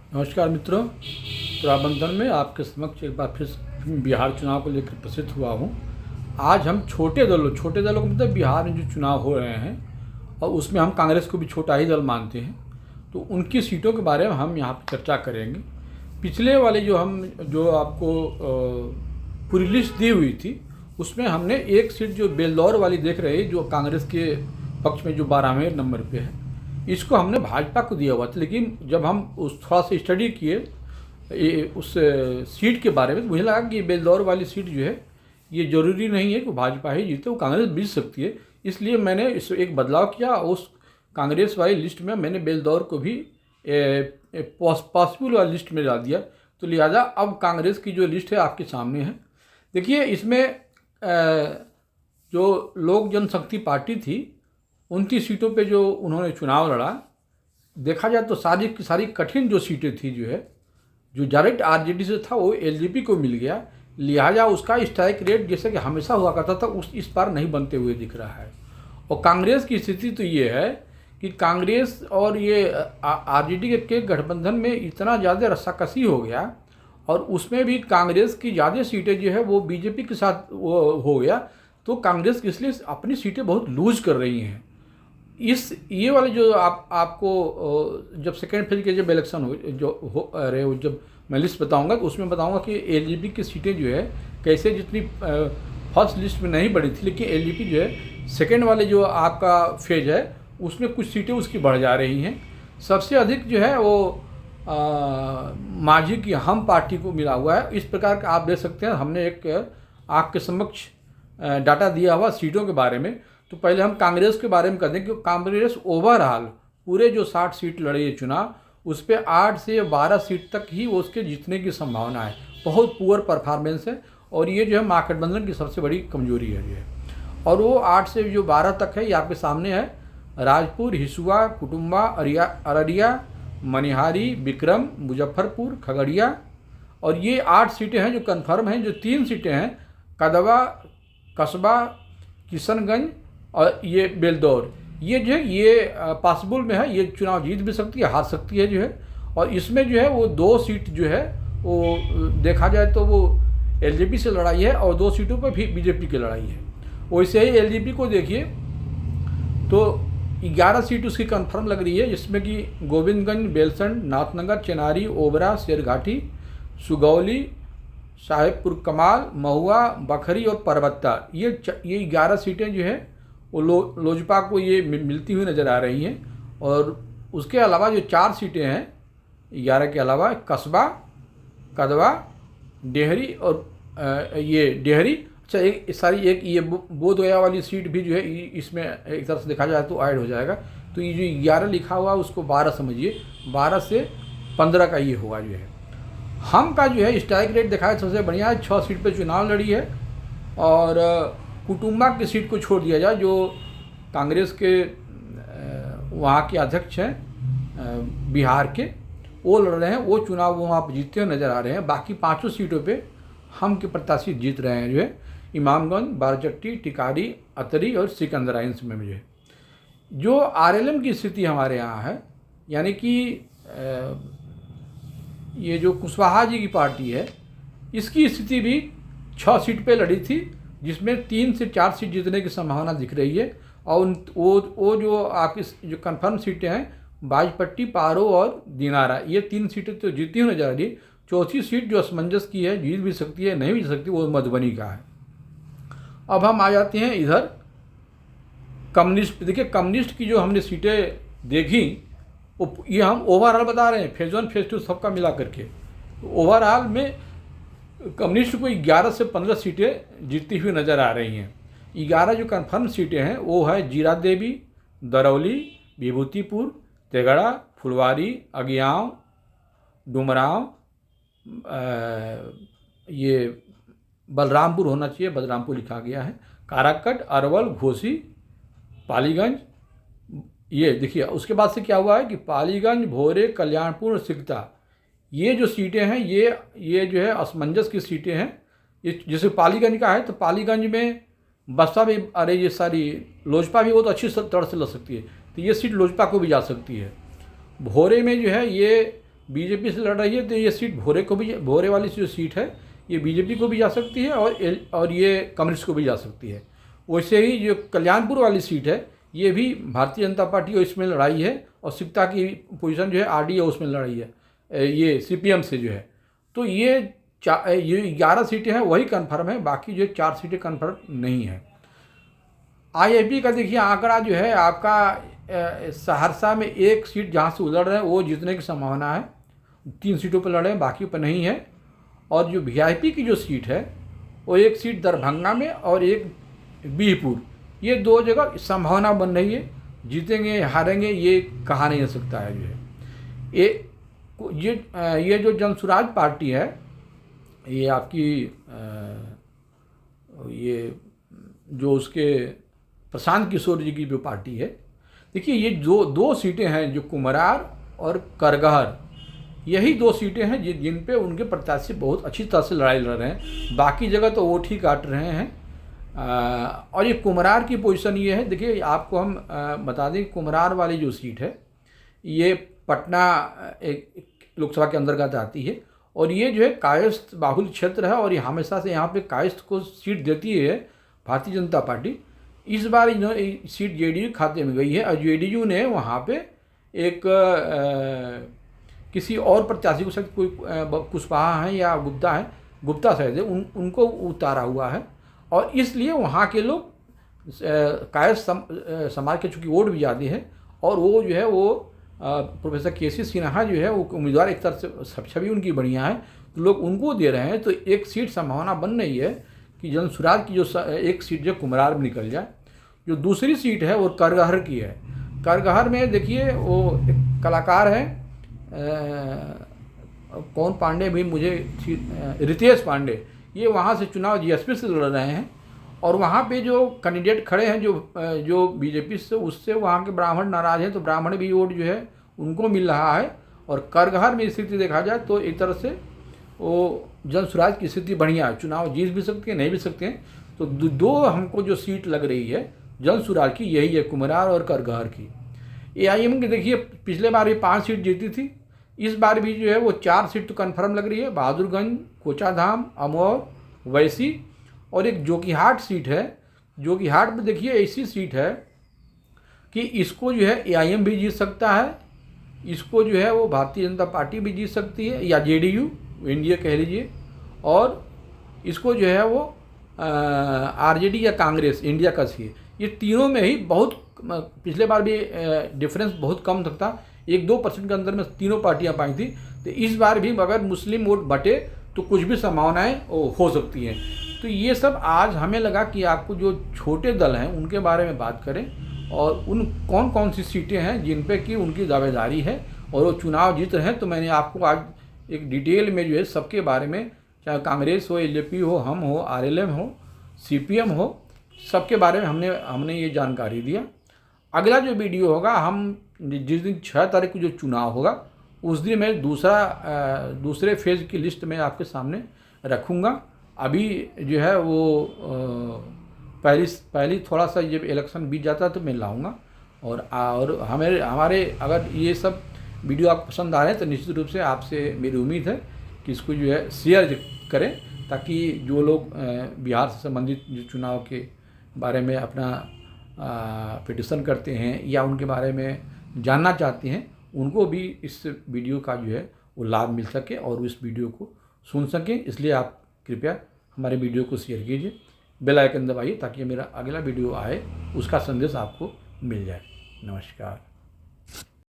नमस्कार मित्रों, प्रबंधन में आपके समक्ष एक बार फिर बिहार चुनाव को लेकर उपस्थित हुआ हूँ। आज हम छोटे दलों का मतलब बिहार में जो चुनाव हो रहे हैं और उसमें हम कांग्रेस को भी छोटा ही दल मानते हैं, तो उनकी सीटों के बारे में हम यहाँ पर चर्चा करेंगे। पिछले वाले जो आपको पूरी लिस्ट दी हुई थी, उसमें हमने एक सीट जो बेलदौर वाली देख रहे हैं, जो कांग्रेस के पक्ष में जो 12वें नंबर पे है, इसको हमने भाजपा को दिया हुआ था। लेकिन जब हम उस थोड़ा सा स्टडी किए उस सीट के बारे में, तो मुझे लगा कि ये बेलदौर वाली सीट जो है, ये ज़रूरी नहीं है कि भाजपा ही जीते, वो कांग्रेस जीत सकती है। इसलिए मैंने इस एक बदलाव किया, उस कांग्रेस वाली लिस्ट में मैंने बेलदौर को भी पॉसिबल वाली लिस्ट में डाल दिया। तो लिहाजा अब कांग्रेस की जो लिस्ट है आपके सामने है। देखिए, इसमें जो लोक जनशक्ति पार्टी थी, 29 सीटों पे जो उन्होंने चुनाव लड़ा, देखा जाए तो सारी की सारी कठिन जो सीटें थी, जो डायरेक्ट आरजेडी से था, वो एलजेपी को मिल गया। लिहाजा उसका स्ट्राइक रेट जैसे कि हमेशा हुआ करता था, इस बार नहीं बनते हुए दिख रहा है। और कांग्रेस की स्थिति तो ये है कि कांग्रेस और ये आरजेडी के गठबंधन में इतना ज़्यादा रस्साकसी हो गया, और उसमें भी कांग्रेस की ज़्यादा सीटें जो है वो बीजेपी के साथ वो हो गया। तो कांग्रेस इसलिए अपनी सीटें बहुत लूज कर रही हैं। ये वाले जो आपको जब सेकेंड फेज के जब इलेक्शन हो रहे हो, जब मैं लिस्ट बताऊंगा तो उसमें बताऊंगा कि एलजेपी की सीटें जो है कैसे, जितनी फर्स्ट लिस्ट में नहीं बढ़ी थी, लेकिन एलजेपी जो है सेकेंड वाले जो आपका फेज है उसमें कुछ सीटें उसकी बढ़ जा रही हैं। सबसे अधिक जो है वो मांझी की हम पार्टी को मिला हुआ है। इस प्रकार का आप देख सकते हैं, हमने एक आपके समक्ष डाटा दिया हुआ सीटों के बारे में। तो पहले हम कांग्रेस के बारे में कहते हैं कि कांग्रेस ओवरऑल पूरे जो 60 सीट लड़ी है चुनाव, उस पर 8 से 12 सीट तक ही वो उसके जीतने की संभावना है। बहुत पुअर परफॉर्मेंस है, और ये जो है महागठबंधन की सबसे बड़ी कमजोरी है ये। और वो 8 से जो 12 तक है, ये आपके सामने है। राजपुर, हिसुआ, कुटुम्बा, अररिया, मनिहारी, विक्रम, मुजफ्फरपुर, खगड़िया, और ये 8 सीटें हैं जो कन्फर्म हैं। जो 3 सीटें हैं, कदवा, कस्बा, किशनगंज और ये बेलदौर, ये जो है ये पॉसिबल में है, ये चुनाव जीत भी सकती है, हार सकती है जो है। और इसमें जो है वो 2 सीट जो है वो देखा जाए तो वो एलजेपी से लड़ाई है, और 2 सीटों पर भी बीजेपी की लड़ाई है। वैसे ही एलजेपी को देखिए तो 11 सीट उसकी कंफर्म लग रही है, जिसमें कि गोविंदगंज, बेलसंड, नाथनगर, चेनारी, ओबरा, शेरघाटी, सुगौली, साहेबपुर कमाल, महुआ, बखरी और परबत्ता, ये 11 सीटें जो है वो लोजपा को ये मिलती हुई नज़र आ रही हैं। और उसके अलावा जो 4 सीटें हैं 11 के अलावा, कस्बा, कदवा, डेहरी और ये डेहरी, अच्छा एक सारी एक ये बोधगया वाली सीट भी जो है इसमें एक तरह से देखा जाए तो ऐड हो जाएगा। तो ये जो 11 लिखा हुआ है उसको 12 समझिए, 12 से 15 का ये होगा जो है। हम का जो है स्ट्राइक रेट देखा है सबसे बढ़िया है, 6 सीट पे चुनाव लड़ी है। और कुटुम्बा की सीट को छोड़ दिया जाए, जो कांग्रेस के वहाँ के अध्यक्ष हैं बिहार के, वो लड़ रहे हैं, वो चुनाव वो वहाँ पर जीतते हुए नज़र आ रहे हैं। बाकी 5 सीटों पे हम के प्रत्याशी जीत रहे हैं जो है, इमामगंज, बारचट्टी, टिकारी, अतरी और सिकंदराइंस में जो है। जो आरएलएम की स्थिति हमारे यहाँ है, यानी कि ये जो कुशवाहा जी की पार्टी है, इसकी स्थिति भी 6 सीट पे लड़ी थी, जिसमें 3 से 4 सीट जीतने की संभावना दिख रही है। और वो जो आपकी जो कन्फर्म सीटें हैं, बाजपट्टी, पारो और दिनारा, ये 3 सीटें तो जीती हुई नजर आ रही। चौथी सीट जो असमंजस की है, जीत भी सकती है, नहीं भी जीत सकती, वो मधुबनी का है। अब हम आ जाते हैं इधर कम्युनिस्ट। देखिए, कम्युनिस्ट की जो हमने सीटें देखी, ये हम ओवरऑल बता रहे हैं, फेज 1 फेज 2 सबका मिला करके। तो ओवरऑल में कम्युनिस्ट को 11 से 15 सीटें जीतती हुई नज़र आ रही हैं। 11 जो कन्फर्म सीटें हैं वो है जीरा देवी, दरौली, विभूतिपुर, तेगड़ा, फुलवारी, अगियाव, डुमराव, ये बलरामपुर होना चाहिए, बलरामपुर लिखा गया है, काराकट, अरवल, घोसी, पालीगंज। ये देखिए, उसके बाद से क्या हुआ है कि पालीगंज, भोरे, कल्याणपुर, सिकता, ये जो सीटें हैं ये जो है असमंजस की सीटें हैं। ये जैसे पालीगंज का है, तो पालीगंज में बसपा भी, अरे ये सारी लोजपा भी वो तो अच्छी तरह से लड़ सकती है, तो ये सीट लोजपा को भी जा सकती है। भोरे में जो है ये बीजेपी से लड़ रही है, तो ये सीट भोरे वाली जो सीट है ये बीजेपी को भी जा सकती है और ये कम्युनिस्ट को भी जा सकती है। वैसे ही जो कल्याणपुर वाली सीट है ये भी भारतीय जनता पार्टी और इसमें लड़ाई है, और सिकता की पोजीशन जो है आरडीए उसमें लड़ाई है, ये सीपीएम से जो है। तो ये 11 सीटें हैं वही कन्फर्म है, बाकी जो 4 सीटें कन्फर्म नहीं है। आईआईपी का देखिए आंकड़ा जो है आपका सहरसा में 1 सीट जहाँ से उलझ रहे हैं वो जीतने की संभावना है, 3 सीटों पर लड़े हैं, बाकी पर नहीं है। और जो वीआईपी की जो सीट है वो 1 सीट दरभंगा में और 1 बिहपुर, ये 2 जगह संभावना बन रही है। जीतेंगे हारेंगे ये कहा नहीं जा सकता है। जो है ये जो जनसुराज पार्टी है ये आपकी ये जो उसके प्रशांत किशोर जी की जो पार्टी है, देखिए ये जो 2 सीटें हैं जो कुम्हरार और करगहर, यही 2 सीटें हैं जिन पे उनके प्रत्याशी बहुत अच्छी तरह से लड़ाई लड़ रहे हैं, बाकी जगह तो वोट ही काट रहे हैं। और ये कुम्हरार की पोजीशन ये है, देखिए आपको हम बता दें कुम्हरार वाली जो सीट है ये पटना एक लोकसभा के अंतर्गत आती है, और ये जो है कायस्थ बाहुल क्षेत्र है, और ये हमेशा से यहाँ पे कायस्थ को सीट देती है भारतीय जनता पार्टी। इस बार सीट जेडीयू खाते में गई है, और जेडीयू ने वहाँ पे एक किसी और प्रत्याशी को, शायद कोई कुशवाहा है या गुप्ता शायद है, उनको उतारा हुआ है, और इसलिए वहाँ के लोग कायस्थ समाज के चूँकि वोट भी ज़्यादा है, और वो जो है वो प्रोफेसर केसी सिन्हा जो है वो उम्मीदवार एक तरह से छवि उनकी बढ़िया है, तो लोग उनको दे रहे हैं। तो 1 सीट संभावना बन रही है कि जनसुराज की जो 1 सीट जो कुम्हरार में निकल जाए। जो दूसरी सीट है वो करगहर की है। करगहर में देखिए वो एक कलाकार है, कौन पांडे भी मुझे, रितेश पांडे, ये वहाँ से चुनाव जीएसपी से लड़ रहे हैं, और वहाँ पे जो कैंडिडेट खड़े हैं जो बीजेपी से, उससे वहाँ के ब्राह्मण नाराज हैं, तो ब्राह्मण भी वोट जो है उनको मिल रहा है। और करगहर में स्थिति देखा जाए तो एक तरह से वो जनसुराज की स्थिति बढ़िया है, चुनाव जीत भी सकते हैं नहीं भी सकते हैं। तो 2 हमको जो सीट लग रही है जनसुराज की यही है, कुम्हरार और करगहर की। एआईएम की देखिए पिछले बार भी 5 सीट जीती थी, इस बार भी जो है वो 4 सीट तो कन्फर्म लग रही है, बहादुरगंज, कोचाधाम, अमौर, वैसी, और एक जोकीहाट सीट है। जोकीहाट में देखिए ऐसी सीट है कि इसको जो है एआईएम भी जीत सकता है, इसको जो है वो भारतीय जनता पार्टी भी जीत सकती है, या जेडीयू इंडिया कह लीजिए, और इसको जो है वो आरजेडी या कांग्रेस इंडिया का सी है। ये तीनों में ही बहुत, पिछले बार भी डिफरेंस बहुत कम था, 1-2% के अंदर में तीनों पार्टियां पाई थी। तो इस बार भी अगर मुस्लिम वोट बटे तो कुछ भी संभावनाएं हो सकती हैं। तो ये सब आज हमें लगा कि आपको जो छोटे दल हैं उनके बारे में बात करें, और उन कौन कौन सी सीटें हैं जिन पे कि उनकी दावेदारी है और वो चुनाव जीत रहे हैं। तो मैंने आपको आज एक डिटेल में जो है सबके बारे में, चाहे कांग्रेस हो, एलजेपी हो, हम हो, आरएलएम हो, सीपीएम हो, सबके बारे में हमने ये जानकारी दिया। अगला जो वीडियो होगा, हम जिस दिन 6 तारीख को जो चुनाव होगा उस दिन मैं दूसरे फेज़ की लिस्ट में आपके सामने रखूँगा। अभी जो है वो पहली थोड़ा सा जब इलेक्शन बीत जाता है तो मैं लाऊंगा। और हमारे अगर ये सब वीडियो आपको पसंद आ रहे हैं तो निश्चित रूप से आपसे मेरी उम्मीद है कि इसको जो है शेयर करें, ताकि जो लोग बिहार से संबंधित जो चुनाव के बारे में अपना पिटिशन करते हैं या उनके बारे में जानना चाहते हैं, उनको भी इस वीडियो का जो है वो लाभ मिल सके और इस वीडियो को सुन सकें। इसलिए आप कृपया हमारे वीडियो को शेयर कीजिए, बेल आइकन दबाइए, ताकि मेरा अगला वीडियो आए उसका संदेश आपको मिल जाए। नमस्कार।